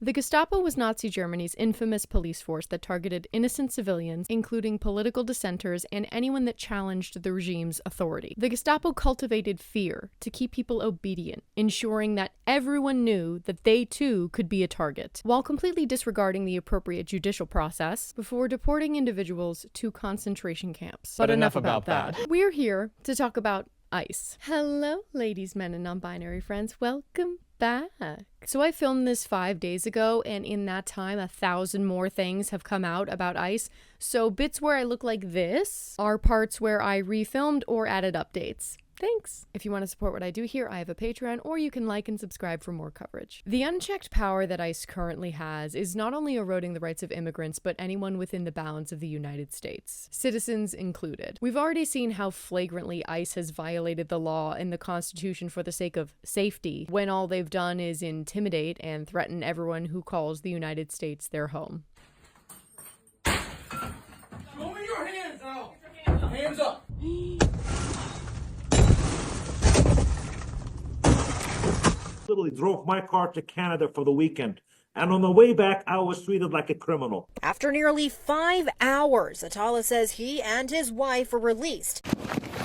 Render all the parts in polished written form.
The Gestapo was Nazi Germany's infamous police force that targeted innocent civilians, including political dissenters and anyone that challenged the regime's authority. The Gestapo cultivated fear to keep people obedient, ensuring that everyone knew that they too could be a target, while completely disregarding the appropriate judicial process before deporting individuals to concentration camps. But enough about that. We're here to talk about ICE. Hello, ladies, men, and non-binary friends. Welcome back. So I filmed this 5 days ago, and in that time 1,000 more things have come out about ICE. So bits where I look like this are parts where I refilmed or added updates. Thanks. If you want to support what I do here, I have a Patreon, or you can like and subscribe for more coverage. The unchecked power that ICE currently has is not only eroding the rights of immigrants, but anyone within the bounds of the United States, citizens included. We've already seen how flagrantly ICE has violated the law and the Constitution for the sake of safety, when all they've done is intimidate and threaten everyone who calls the United States their home. Show me your hands out! Hands up! Literally drove my car to Canada for the weekend. And on the way back, I was treated like a criminal. After nearly 5 hours, Atala says he and his wife were released.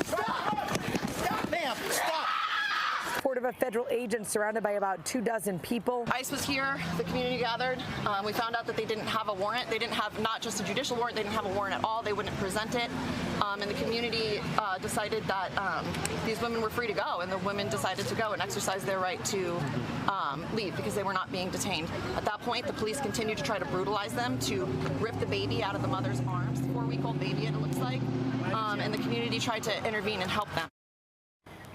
Stop, ma'am! Stop! Report of a federal agent surrounded by about 24 people. ICE was here, the community gathered. We found out that they didn't have a warrant. They didn't have not just a judicial warrant, they didn't have a warrant at all. They wouldn't present it. And the community decided that these women were free to go, and the women decided to go and exercise their right to leave because they were not being detained. At that point, the police continued to try to brutalize them, to rip the baby out of the mother's arms, 4-week-old baby, it looks like, and the community tried to intervene and help them.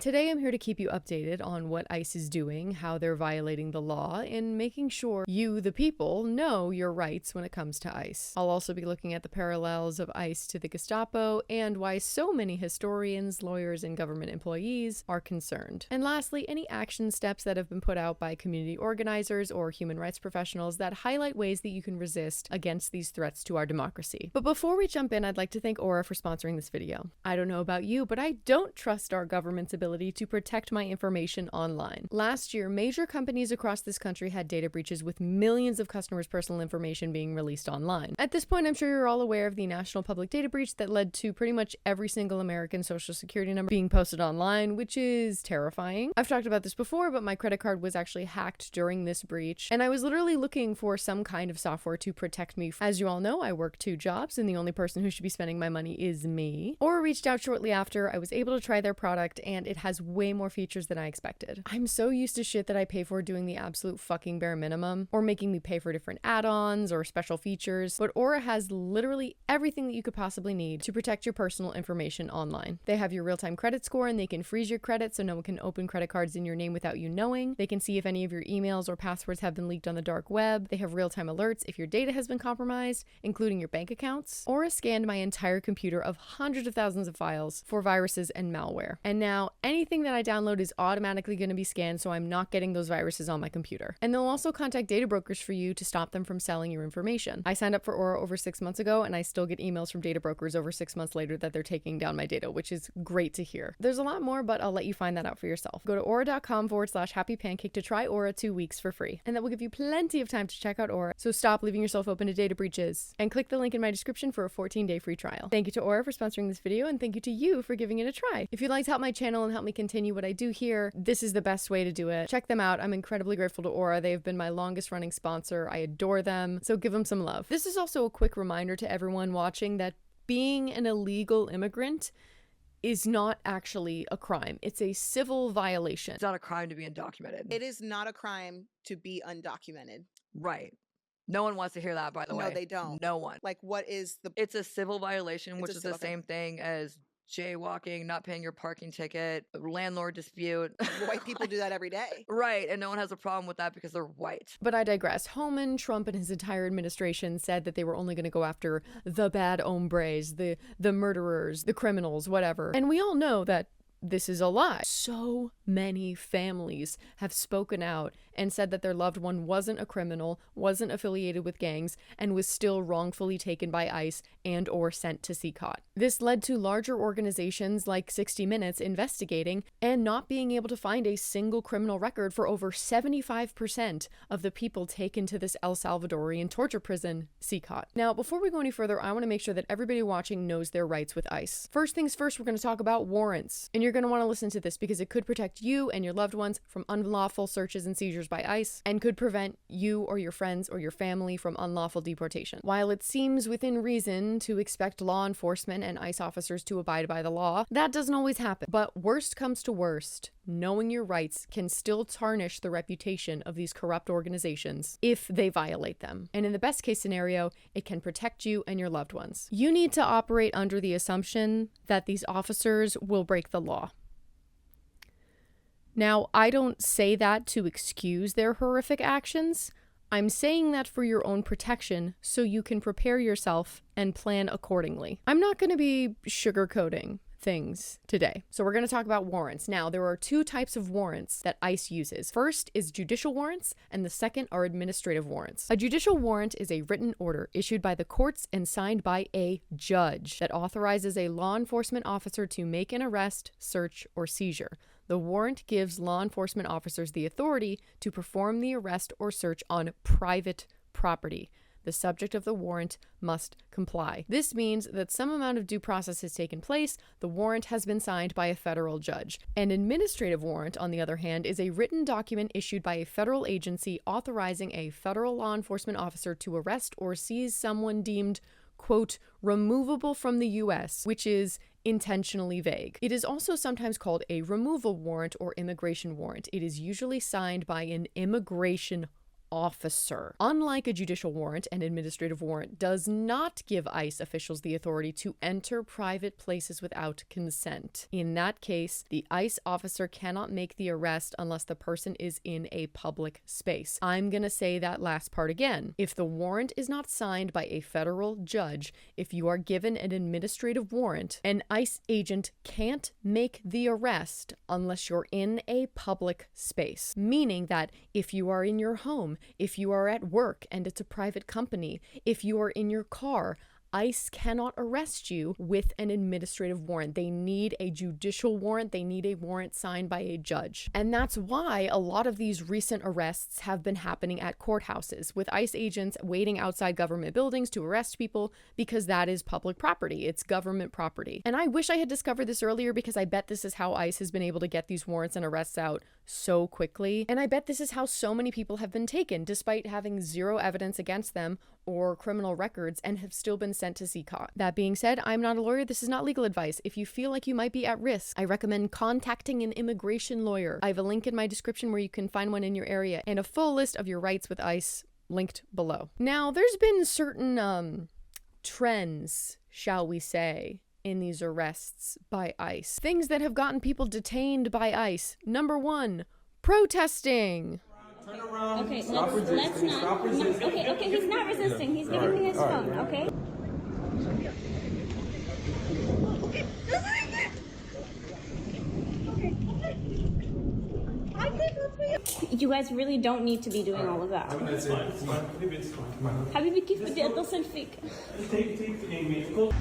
Today I'm here to keep you updated on what ICE is doing, how they're violating the law, and making sure you, the people, know your rights when it comes to ICE. I'll also be looking at the parallels of ICE to the Gestapo and why so many historians, lawyers, and government employees are concerned. And lastly, any action steps that have been put out by community organizers or human rights professionals that highlight ways that you can resist against these threats to our democracy. But before we jump in, I'd like to thank Aura for sponsoring this video. I don't know about you, but I don't trust our government's ability to protect my information online. Last year, major companies across this country had data breaches with millions of customers' personal information being released online. At this point, I'm sure you're all aware of the national public data breach that led to pretty much every single American social security number being posted online, which is terrifying. I've talked about this before, but my credit card was actually hacked during this breach, and I was literally looking for some kind of software to protect me. As you all know, I work 2 jobs, and the only person who should be spending my money is me. Aura reached out shortly after. I was able to try their product, and it has way more features than I expected. I'm so used to shit that I pay for doing the absolute fucking bare minimum, or making me pay for different add-ons or special features, but Aura has literally everything that you could possibly need to protect your personal information online. They have your real-time credit score, and they can freeze your credit so no one can open credit cards in your name without you knowing. They can see if any of your emails or passwords have been leaked on the dark web. They have real-time alerts if your data has been compromised, including your bank accounts. Aura scanned my entire computer of hundreds of thousands of files for viruses and malware. And now anything that I download is automatically going to be scanned, so I'm not getting those viruses on my computer. And they'll also contact data brokers for you to stop them from selling your information. I signed up for Aura over 6 months ago, and I still get emails from data brokers over 6 months later that they're taking down my data, which is great to hear. There's a lot more, but I'll let you find that out for yourself. Go to aura.com/happypancake to try Aura 2 weeks for free, and that will give you plenty of time to check out Aura, so stop leaving yourself open to data breaches. And click the link in my description for a 14-day free trial. Thank you to Aura for sponsoring this video, and thank you to you for giving it a try. If you'd like to help my channel and help me continue what I do here, this is the best way to do it. Check them out. I'm incredibly grateful to Aura. They have been my longest running sponsor. I adore them, so give them some love. This is also a quick reminder to everyone watching that being an illegal immigrant is not actually a crime. It's a civil violation. It's not a crime to be undocumented. It is not a crime to be undocumented. Right. No one wants to hear that, by the way. No, they don't. No one. Like, what is the... It's a civil violation, It's which a is the civil same thing as jaywalking, not paying your parking ticket, landlord dispute. White people do that every day. Right, and no one has a problem with that because they're white. But I digress. Homan, Trump, and his entire administration said that they were only going to go after the bad hombres, the murderers, the criminals, whatever. And we all know that this is a lie. So many families have spoken out and said that their loved one wasn't a criminal, wasn't affiliated with gangs, and was still wrongfully taken by ICE and or sent to CCOT. This led to larger organizations like 60 Minutes investigating and not being able to find a single criminal record for over 75% of the people taken to this El Salvadorian torture prison, CCOT. Now, before we go any further, I want to make sure that everybody watching knows their rights with ICE. First things first, we're going to talk about warrants. And you're going to want to listen to this because it could protect you and your loved ones from unlawful searches and seizures by ICE and could prevent you or your friends or your family from unlawful deportation. While it seems within reason to expect law enforcement and ICE officers to abide by the law, that doesn't always happen. But worst comes to worst, knowing your rights can still tarnish the reputation of these corrupt organizations if they violate them. And in the best case scenario, it can protect you and your loved ones. You need to operate under the assumption that these officers will break the law. Now, I don't say that to excuse their horrific actions. I'm saying that for your own protection so you can prepare yourself and plan accordingly. I'm not going to be sugarcoating things today. So we're going to talk about warrants. Now, there are two types of warrants that ICE uses. First is judicial warrants, and the second are administrative warrants. A judicial warrant is a written order issued by the courts and signed by a judge that authorizes a law enforcement officer to make an arrest, search, or seizure. The warrant gives law enforcement officers the authority to perform the arrest or search on private property. The subject of the warrant must comply. This means that some amount of due process has taken place. The warrant has been signed by a federal judge. An administrative warrant, on the other hand, is a written document issued by a federal agency authorizing a federal law enforcement officer to arrest or seize someone deemed, quote, removable from the U.S., which is intentionally vague. It is also sometimes called a removal warrant or immigration warrant. It is usually signed by an immigration officer. Unlike a judicial warrant, an administrative warrant does not give ICE officials the authority to enter private places without consent. In that case, the ICE officer cannot make the arrest unless the person is in a public space. I'm gonna say that last part again. If the warrant is not signed by a federal judge, if you are given an administrative warrant, an ICE agent can't make the arrest unless you're in a public space. Meaning that if you are in your home, if you are at work and it's a private company, if you are in your car, ICE cannot arrest you with an administrative warrant. They need a judicial warrant. They need a warrant signed by a judge. And that's why a lot of these recent arrests have been happening at courthouses, with ICE agents waiting outside government buildings to arrest people because that is public property. It's government property. And I wish I had discovered this earlier because I bet this is how ICE has been able to get these warrants and arrests out so quickly. And I bet this is how so many people have been taken despite having zero evidence against them or criminal records and have still been sent to CCOT. That being said, I'm not a lawyer. This is not legal advice. If you feel like you might be at risk, I recommend contacting an immigration lawyer. I have a link in my description where you can find one in your area and a full list of your rights with ICE linked below. Now, there's been certain trends, shall we say, in these arrests by ICE. Things that have gotten people detained by ICE. Number one, protesting. Turn around. Okay, Stop resisting. let's not. Stop resisting. Okay, he's not resisting. He's giving me his phone, okay? You guys really don't need to be doing all of that. It's fine. It's fine. Maybe it's fine. Come on. حبيبي كيف بدي اتصل فيك؟ Take Amy. Go.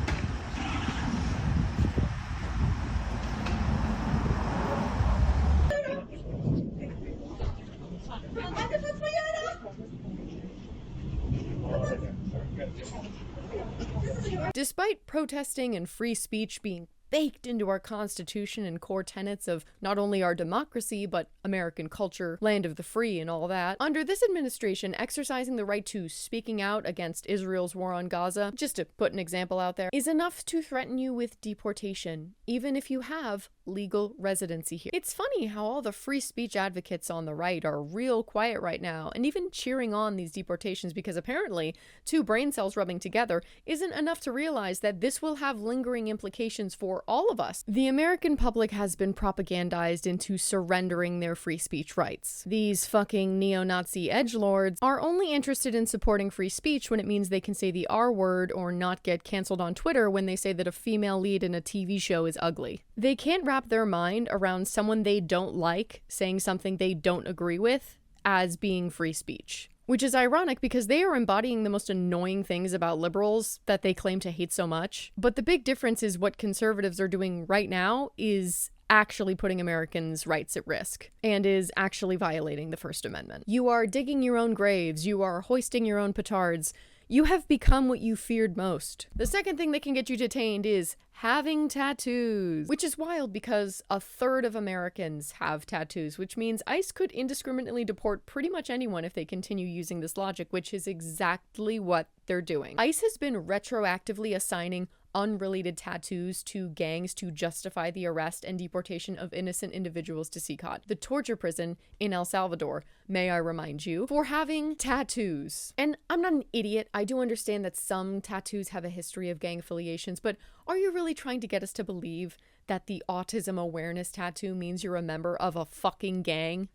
Despite protesting and free speech being baked into our Constitution and core tenets of not only our democracy, but American culture, land of the free, and all that, under this administration, exercising the right to speaking out against Israel's war on Gaza, just to put an example out there, is enough to threaten you with deportation, even if you have legal residency here. It's funny how all the free speech advocates on the right are real quiet right now, and even cheering on these deportations because apparently two brain cells rubbing together isn't enough to realize that this will have lingering implications for all of us. The American public has been propagandized into surrendering their free speech rights. These fucking neo-Nazi edgelords are only interested in supporting free speech when it means they can say the R word or not get canceled on Twitter when they say that a female lead in a TV show is ugly. They can't wrap their mind around someone they don't like saying something they don't agree with as being free speech. Which is ironic because they are embodying the most annoying things about liberals that they claim to hate so much. But the big difference is what conservatives are doing right now is actually putting Americans' rights at risk and is actually violating the First Amendment. You are digging your own graves. You are hoisting your own petards. You have become what you feared most. The second thing that can get you detained is having tattoos, which is wild because a third of Americans have tattoos, which means ICE could indiscriminately deport pretty much anyone if they continue using this logic, which is exactly what they're doing. ICE has been retroactively assigning unrelated tattoos to gangs to justify the arrest and deportation of innocent individuals to CICOT, the torture prison in El Salvador, may I remind you, for having tattoos. And I'm not an idiot. I do understand that some tattoos have a history of gang affiliations, but are you really trying to get us to believe that the autism awareness tattoo means you're a member of a fucking gang?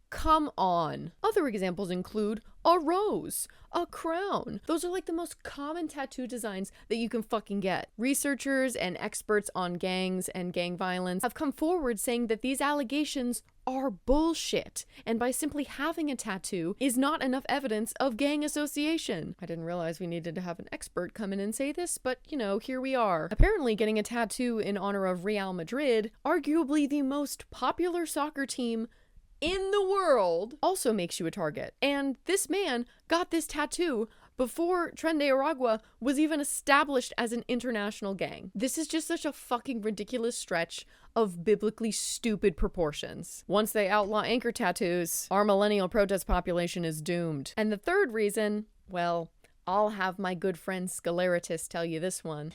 Come on. Other examples include a rose, a crown. Those are like the most common tattoo designs that you can fucking get. Researchers and experts on gangs and gang violence have come forward saying that these allegations are bullshit, and by simply having a tattoo is not enough evidence of gang association. I didn't realize we needed to have an expert come in and say this, but you know, here we are. Apparently getting a tattoo in honor of Real Madrid, arguably the most popular soccer team in the world, also makes you a target. And this man got this tattoo before Tren de Aragua was even established as an international gang. This is just such a fucking ridiculous stretch of biblically stupid proportions. Once they outlaw anchor tattoos, our millennial protest population is doomed. And the third reason, well, I'll have my good friend Scaleritis tell you this one.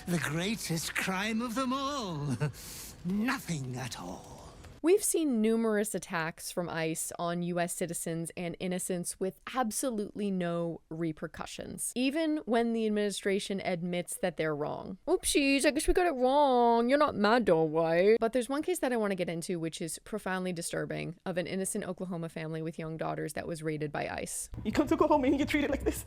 The greatest crime of them all. Nothing at all. We've seen numerous attacks from ICE on US citizens and innocents with absolutely no repercussions, even when the administration admits that they're wrong. Oopsies, I guess we got it wrong. You're not mad though, right? But there's one case that I want to get into which is profoundly disturbing, of an innocent Oklahoma family with young daughters that was raided by ICE. You come to Oklahoma and you get treated like this.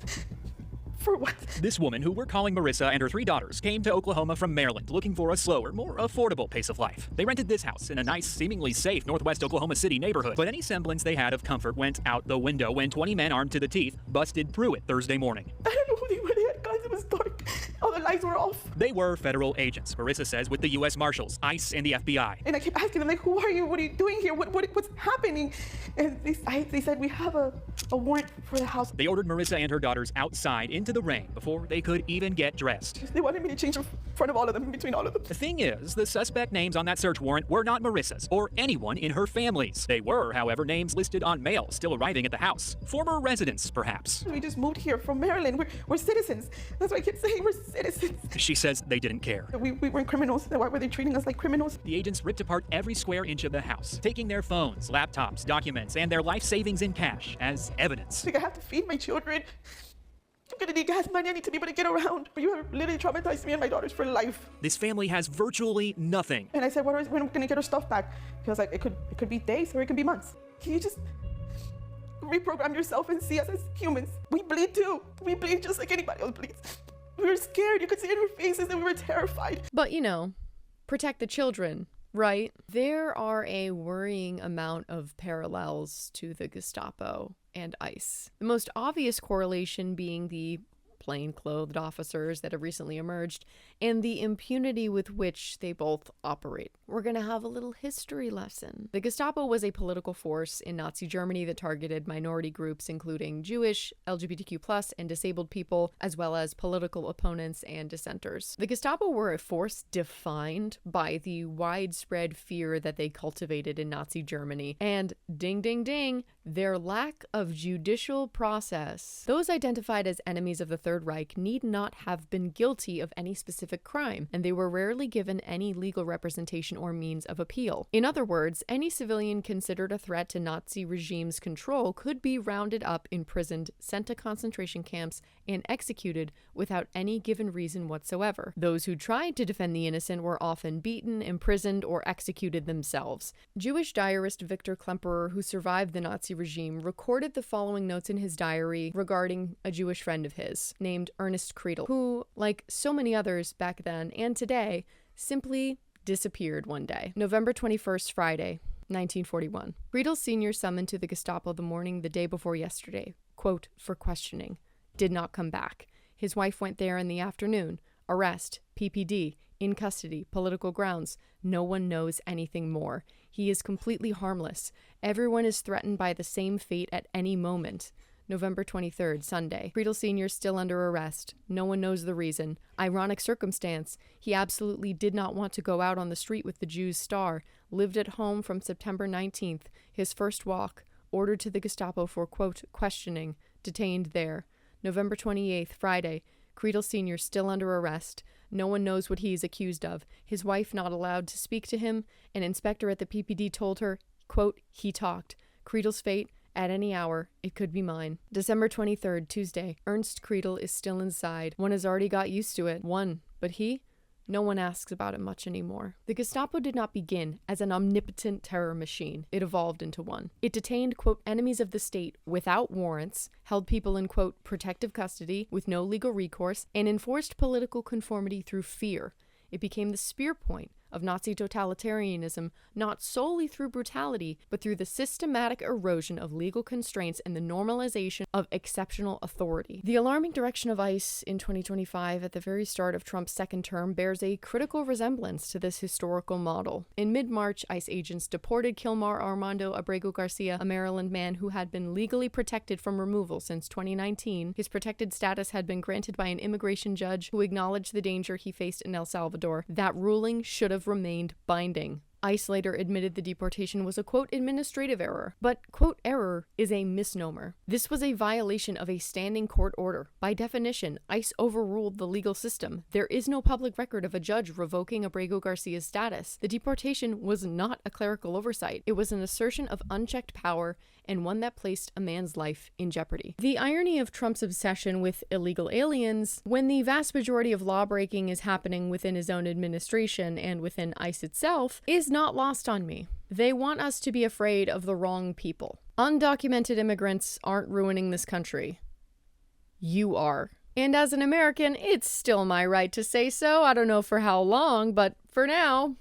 For what? This woman, who we're calling Marissa, and her 3 daughters came to Oklahoma from Maryland looking for a slower, more affordable pace of life. They rented this house in a nice, seemingly safe northwest Oklahoma City neighborhood, but any semblance they had of comfort went out the window when 20 men armed to the teeth busted through it Thursday morning. I don't know who they were. They had guns. It was dark. All the lights were off. They were federal agents, Marissa says, with the U.S. Marshals, ICE, and the FBI. And I kept asking them, like, who are you? What are you doing here? What's happening? And they said, we have a warrant for the house. They ordered Marissa and her daughters outside into the rain before they could even get dressed. They wanted me to change in front of all of them, between all of them. The thing is, the suspect names on that search warrant were not Marissa's or anyone in her family's. They were, however, names listed on mail still arriving at the house. Former residents, perhaps. We just moved here from Maryland. We're citizens. That's why I kept saying we're citizens. She says they didn't care. We weren't criminals. Why were they treating us like criminals? The agents ripped apart every square inch of the house, taking their phones, laptops, documents, and their life savings in cash as evidence. Like, I have to feed my children. I'm gonna need gas money. I need to be able to get around. You have literally traumatized me and my daughters for life. This family has virtually nothing. And I said, when are we gonna get our stuff back? He was like, it could be days or it could be months. Can you just reprogram yourself and see us as humans? We bleed too. We bleed just like anybody else bleeds. We were scared. You could see it in our faces that we were terrified. But, you know, protect the children, right? There are a worrying amount of parallels to the Gestapo and ICE. The most obvious correlation being the plain-clothed officers that have recently emerged and the impunity with which they both operate. We're going to have a little history lesson. The Gestapo was a political force in Nazi Germany that targeted minority groups including Jewish, LGBTQ+, and disabled people, as well as political opponents and dissenters. The Gestapo were a force defined by the widespread fear that they cultivated in Nazi Germany, and ding ding ding, their lack of judicial process. Those identified as enemies of the Third Reich need not have been guilty of any specific crime, and they were rarely given any legal representation or means of appeal. In other words, any civilian considered a threat to Nazi regime's control could be rounded up, imprisoned, sent to concentration camps, and executed without any given reason whatsoever. Those who tried to defend the innocent were often beaten, imprisoned, or executed themselves. Jewish diarist Victor Klemperer, who survived the Nazi regime, recorded the following notes in his diary regarding a Jewish friend of his named Ernest Kriedel, who, like so many others back then and today, simply disappeared one day. November 21st, Friday, 1941. Friedel Sr. summoned to the Gestapo the morning the day before yesterday, quote, for questioning. Did not come back. His wife went there in the afternoon. Arrest, PPD, in custody, political grounds. No one knows anything more. He is completely harmless. Everyone is threatened by the same fate at any moment. November 23rd, Sunday. Friedel Sr. still under arrest. No one knows the reason. Ironic circumstance. He absolutely did not want to go out on the street with the Jew's star. Lived at home from September 19th. His first walk. Ordered to the Gestapo for, quote, questioning. Detained there. November 28th, Friday. Friedel Sr. still under arrest. No one knows what he is accused of. His wife not allowed to speak to him. An inspector at the PPD told her, quote, he talked. Friedel's fate, at any hour, it could be mine. December 23rd, Tuesday. Ernst Friedel is still inside. One has already got used to it. But he? No one asks about it much anymore. The Gestapo did not begin as an omnipotent terror machine. It evolved into one. It detained, quote, enemies of the state without warrants, held people in, quote, protective custody with no legal recourse, and enforced political conformity through fear. It became the spear point of Nazi totalitarianism, not solely through brutality, but through the systematic erosion of legal constraints and the normalization of exceptional authority. The alarming direction of ICE in 2025 at the very start of Trump's second term bears a critical resemblance to this historical model. In mid-March, ICE agents deported Kilmar Armando Abrego Garcia, a Maryland man who had been legally protected from removal since 2019. His protected status had been granted by an immigration judge who acknowledged the danger he faced in El Salvador. That ruling should have remained binding. ICE later admitted the deportation was a, quote, administrative error. But, quote, error is a misnomer. This was a violation of a standing court order. By definition, ICE overruled the legal system. There is no public record of a judge revoking Abrego Garcia's status. The deportation was not a clerical oversight. It was an assertion of unchecked power and one that placed a man's life in jeopardy. The irony of Trump's obsession with illegal aliens, when the vast majority of lawbreaking is happening within his own administration and within ICE itself, is not lost on me. They want us to be afraid of the wrong people. Undocumented immigrants aren't ruining this country. You are. And as an American, it's still my right to say so. I don't know for how long, but for now,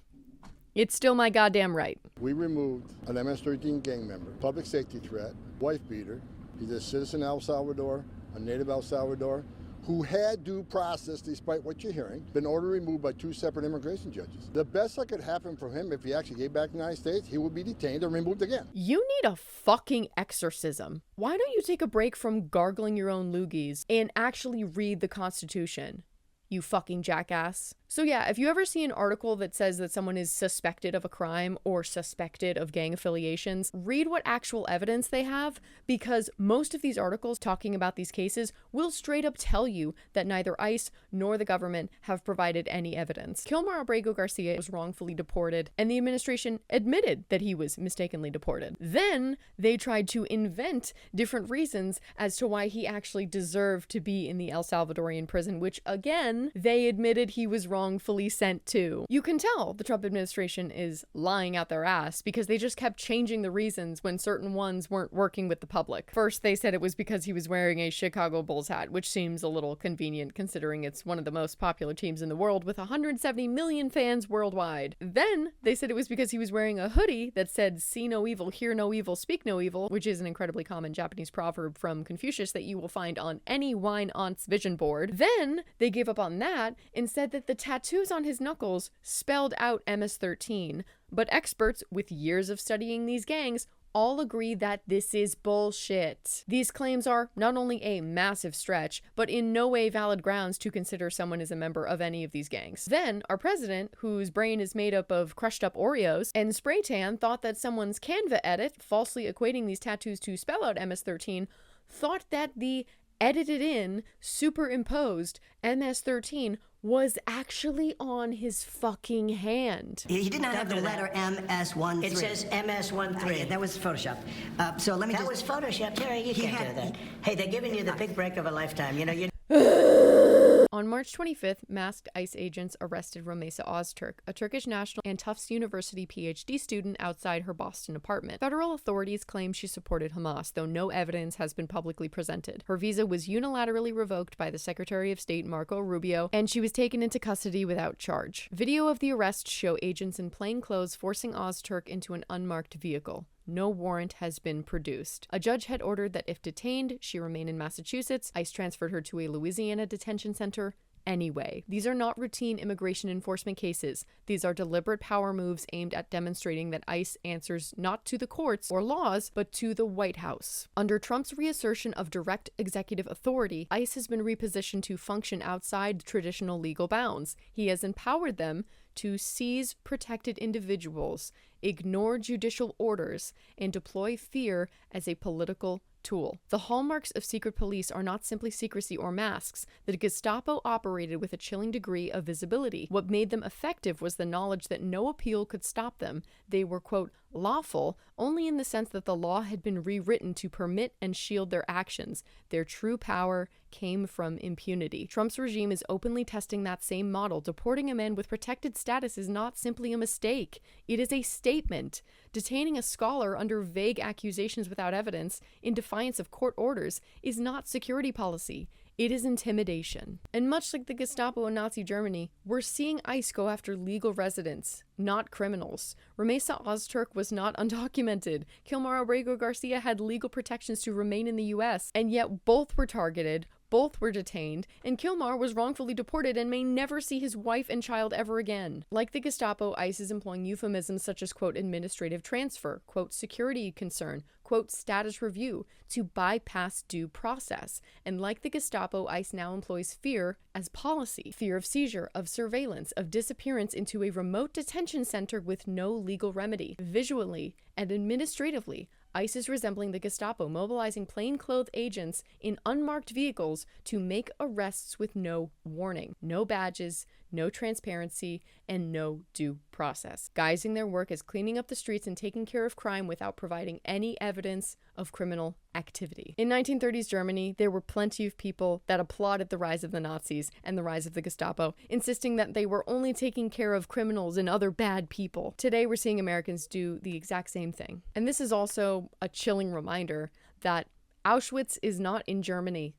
it's still my goddamn right. We removed an MS-13 gang member, public safety threat, wife beater. He's a citizen of El Salvador, a native El Salvador, who had due process, despite what you're hearing, been ordered removed by 2 separate immigration judges. The best that could happen for him, if he actually gave back to the United States, he would be detained and removed again. You need a fucking exorcism. Why don't you take a break from gargling your own loogies and actually read the Constitution? You fucking jackass. So yeah, if you ever see an article that says that someone is suspected of a crime or suspected of gang affiliations, read what actual evidence they have, because most of these articles talking about these cases will straight up tell you that neither ICE nor the government have provided any evidence. Kilmar Abrego Garcia was wrongfully deported, and the administration admitted that he was mistakenly deported. Then they tried to invent different reasons as to why he actually deserved to be in the El Salvadorian prison, which again, they admitted he was wrongfully sent to. You can tell the Trump administration is lying out their ass because they just kept changing the reasons when certain ones weren't working with the public. First, they said it was because he was wearing a Chicago Bulls hat, which seems a little convenient considering it's one of the most popular teams in the world with 170 million fans worldwide. Then, they said it was because he was wearing a hoodie that said, "See no evil, hear no evil, speak no evil," which is an incredibly common Japanese proverb from Confucius that you will find on any wine aunt's vision board. Then, they gave up on that and said that the tattoos on his knuckles spelled out MS-13, but experts with years of studying these gangs all agree that this is bullshit. These claims are not only a massive stretch, but in no way valid grounds to consider someone as a member of any of these gangs. Then, our president, whose brain is made up of crushed up Oreos and spray tan, thought that someone's Canva edit, falsely equating these tattoos to spell out MS-13, thought that the edited in, superimposed MS-13 was actually on his fucking hand. He did not have the letter MS-13. It says MS-13. That was Photoshop. So let me That was Photoshop, Terry. You can't do that. Hey, they're giving you the big break of a lifetime. You know, you... On March 25th, masked ICE agents arrested Rumeysa Öztürk, a Turkish national and Tufts University PhD student outside her Boston apartment. Federal authorities claim she supported Hamas, though no evidence has been publicly presented. Her visa was unilaterally revoked by the Secretary of State Marco Rubio, and she was taken into custody without charge. Video of the arrest show agents in plain clothes forcing Öztürk into an unmarked vehicle. No warrant has been produced. A judge had ordered that if detained, she remain in Massachusetts. ICE transferred her to a Louisiana detention center anyway. These are not routine immigration enforcement cases. These are deliberate power moves aimed at demonstrating that ICE answers not to the courts or laws, but to the White House. Under Trump's reassertion of direct executive authority, ICE has been repositioned to function outside traditional legal bounds. He has empowered them to seize protected individuals, ignore judicial orders, and deploy fear as a political tool. The hallmarks of secret police are not simply secrecy or masks. The Gestapo operated with a chilling degree of visibility. What made them effective was the knowledge that no appeal could stop them. They were, quote, lawful only in the sense that the law had been rewritten to permit and shield their actions. Their true power came from impunity. Trump's regime is openly testing that same model. Deporting a man with protected status is not simply a mistake. It is a statement. Detaining a scholar under vague accusations without evidence in defiance of court orders is not security policy. It is intimidation. And much like the Gestapo in Nazi Germany, we're seeing ICE go after legal residents, not criminals. Rumeysa Öztürk was not undocumented. Kilmar Abrego Garcia had legal protections to remain in the U.S., and yet both were targeted, both were detained, and Kilmar was wrongfully deported and may never see his wife and child ever again. Like the Gestapo, ICE is employing euphemisms such as, quote, administrative transfer, quote, security concern, quote, status review, to bypass due process. And like the Gestapo, ICE now employs fear as policy. Fear of seizure, of surveillance, of disappearance into a remote detention center with no legal remedy. Visually and administratively, ICE is resembling the Gestapo, mobilizing plainclothes agents in unmarked vehicles to make arrests with no warning, no badges, no transparency, and no due process, guising their work as cleaning up the streets and taking care of crime without providing any evidence of criminal activity. In 1930s Germany, there were plenty of people that applauded the rise of the Nazis and the rise of the Gestapo, insisting that they were only taking care of criminals and other bad people. Today, we're seeing Americans do the exact same thing. And this is also a chilling reminder that Auschwitz is not in Germany.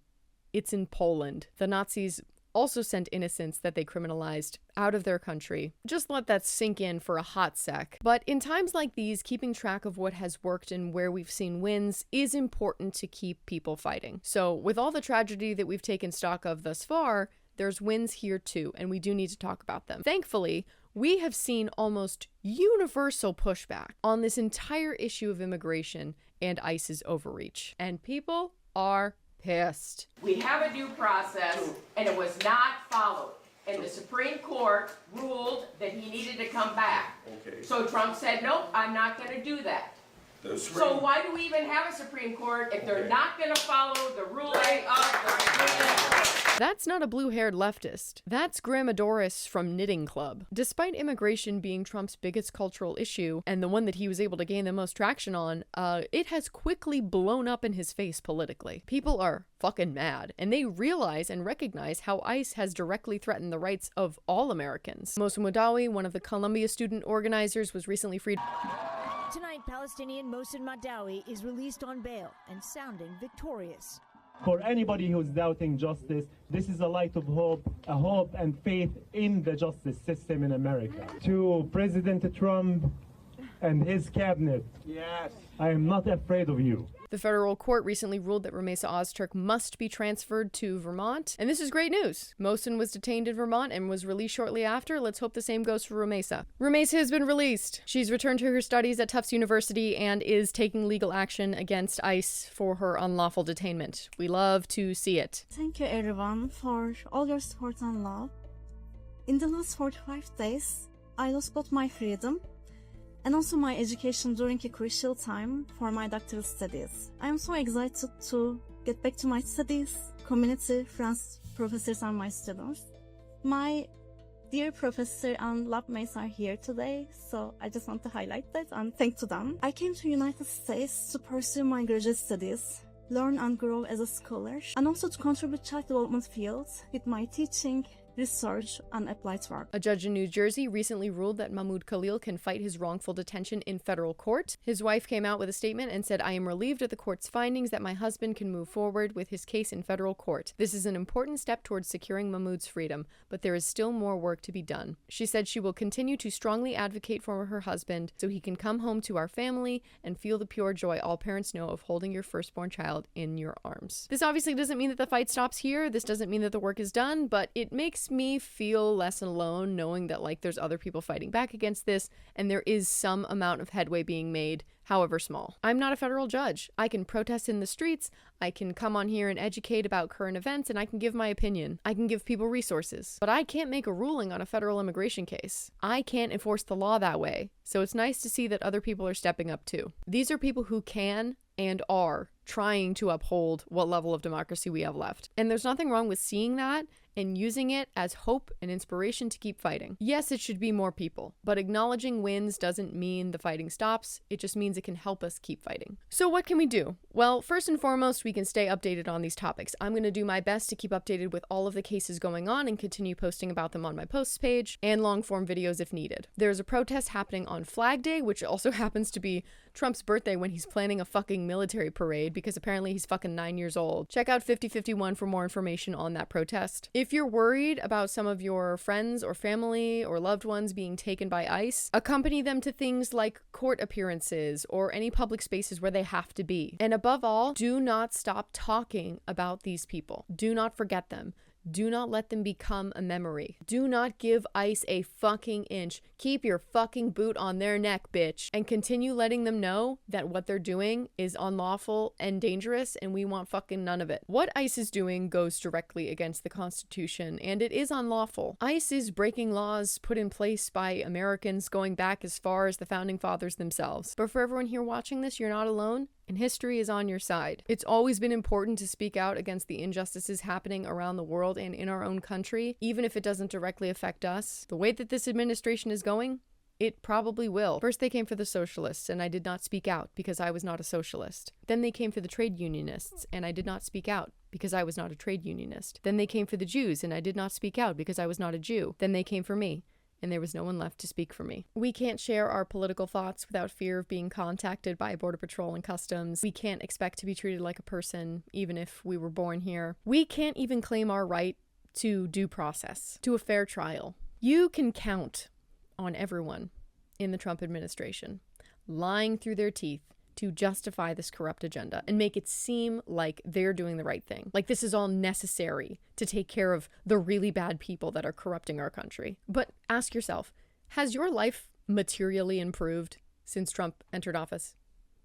It's in Poland. The Nazis also sent innocents that they criminalized out of their country. Just let that sink in for a hot sec. But in times like these, keeping track of what has worked and where we've seen wins is important to keep people fighting. So with all the tragedy that we've taken stock of thus far, there's wins here too, and we do need to talk about them. Thankfully, we have seen almost universal pushback on this entire issue of immigration and ICE's overreach. And people are pissed. We have a due process, and it was not followed. And the Supreme Court ruled that he needed to come back. Okay. So Trump said, nope, I'm not going to do that. So why do we even have a Supreme Court if they're not going to follow the ruling of the Supreme Court? That's not a blue-haired leftist. That's Graham Adoris from Knitting Club. Despite immigration being Trump's biggest cultural issue, and the one that he was able to gain the most traction on, it has quickly blown up in his face politically. People are fucking mad, and they realize and recognize how ICE has directly threatened the rights of all Americans. Mohsen Madawi, one of the Columbia student organizers, was recently freed. Tonight, Palestinian Mohsen Madawi is released on bail and sounding victorious. For anybody who's doubting justice, this is a light of hope, a hope and faith in the justice system in America. To President Trump and his cabinet, yes, I am not afraid of you. The federal court recently ruled that Rumeysa Öztürk must be transferred to Vermont, and this is great news. Mohsen was detained in Vermont and was released shortly after. Let's hope the same goes for Rumeysa. Rumeysa has been released. She's returned to her studies at Tufts University and is taking legal action against ICE for her unlawful detainment. We love to see it. Thank you everyone for all your support and love. In the last 45 days, I lost both my freedom and also my education during a crucial time for my doctoral studies. I am so excited to get back to my studies, community, friends, professors, and my students. My dear professor and lab mates are here today, so I just want to highlight that and thank to them. I came to United States to pursue my graduate studies learn and grow as a scholar, and also to contribute to child development fields with my teaching, research, and applied work. A judge in New Jersey recently ruled that Mahmoud Khalil can fight his wrongful detention in federal court. His wife came out with a statement and said, "I am relieved at the court's findings that my husband can move forward with his case in federal court. This is an important step towards securing Mahmoud's freedom, but there is still more work to be done." She said she will continue to strongly advocate for her husband so he can come home to our family and feel the pure joy all parents know of holding your firstborn child in your arms. This obviously doesn't mean that the fight stops here. This doesn't mean that the work is done, but it makes me feel less alone knowing that there's other people fighting back against this and there is some amount of headway being made, however small. I'm not a federal judge. I can protest in the streets, I can come on here and educate about current events, and I can give my opinion. I can give people resources. But I can't make a ruling on a federal immigration case. I can't enforce the law that way. So it's nice to see that other people are stepping up too. These are people who can and are trying to uphold what level of democracy we have left. And there's nothing wrong with seeing that and using it as hope and inspiration to keep fighting. Yes, it should be more people, but acknowledging wins doesn't mean the fighting stops. It just means it can help us keep fighting. So what can we do? Well, first and foremost, we can stay updated on these topics. I'm going to do my best to keep updated with all of the cases going on and continue posting about them on my posts page and long-form videos if needed. There's a protest happening on Flag Day, which also happens to be Trump's birthday when he's planning a fucking military parade because apparently he's fucking 9 years old. Check out 5051 for more information on that protest. If you're worried about some of your friends or family or loved ones being taken by ICE, accompany them to things like court appearances or any public spaces where they have to be. And above all, do not stop talking about these people. Do not forget them. Do not let them become a memory. Do not give ICE a fucking inch. Keep your fucking boot on their neck, bitch. And continue letting them know that what they're doing is unlawful and dangerous and we want fucking none of it. What ICE is doing goes directly against the Constitution and it is unlawful. ICE is breaking laws put in place by Americans going back as far as the founding fathers themselves. But for everyone here watching this, you're not alone. And history is on your side. It's always been important to speak out against the injustices happening around the world and in our own country, even if it doesn't directly affect us. The way that this administration is going, it probably will. First they came for the socialists, and I did not speak out because I was not a socialist. Then they came for the trade unionists, and I did not speak out because I was not a trade unionist. Then they came for the Jews, and I did not speak out because I was not a Jew. Then they came for me. And there was no one left to speak for me. We can't share our political thoughts without fear of being contacted by Border Patrol and Customs. We can't expect to be treated like a person, even if we were born here. We can't even claim our right to due process, to a fair trial. You can count on everyone in the Trump administration lying through their teeth to justify this corrupt agenda and make it seem like they're doing the right thing. Like this is all necessary to take care of the really bad people that are corrupting our country. But ask yourself, has your life materially improved since Trump entered office?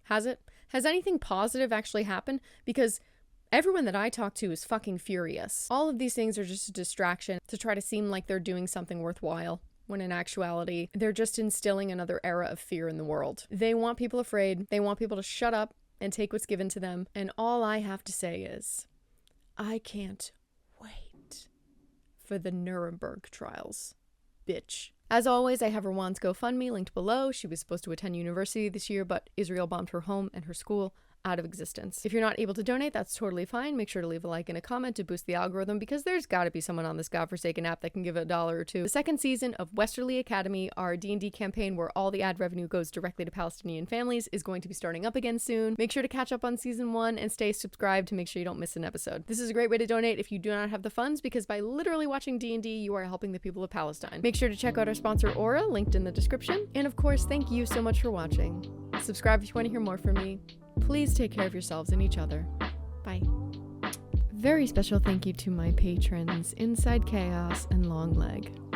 Has it? Has anything positive actually happened? Because everyone that I talk to is fucking furious. All of these things are just a distraction to try to seem like they're doing something worthwhile, when in actuality, they're just instilling another era of fear in the world. They want people afraid. They want people to shut up and take what's given to them. And all I have to say is, I can't wait for the Nuremberg trials, bitch. As always, I have Rwan's GoFundMe linked below. She was supposed to attend university this year, but Israel bombed her home and her school out of existence. If you're not able to donate, that's totally fine. Make sure to leave a like and a comment to boost the algorithm because there's got to be someone on this godforsaken app that can give $1 or $2. The second season of Westerly Academy, our D&D campaign where all the ad revenue goes directly to Palestinian families, is going to be starting up again soon. Make sure to catch up on season 1 and stay subscribed to make sure you don't miss an episode. This is a great way to donate if you do not have the funds because by literally watching D&D, you are helping the people of Palestine. Make sure to check out our sponsor Aura, linked in the description. And of course, thank you so much for watching. Subscribe if you want to hear more from me. Please take care of yourselves and each other. Bye. Very special thank you to my patrons, Inside Chaos and Longleg.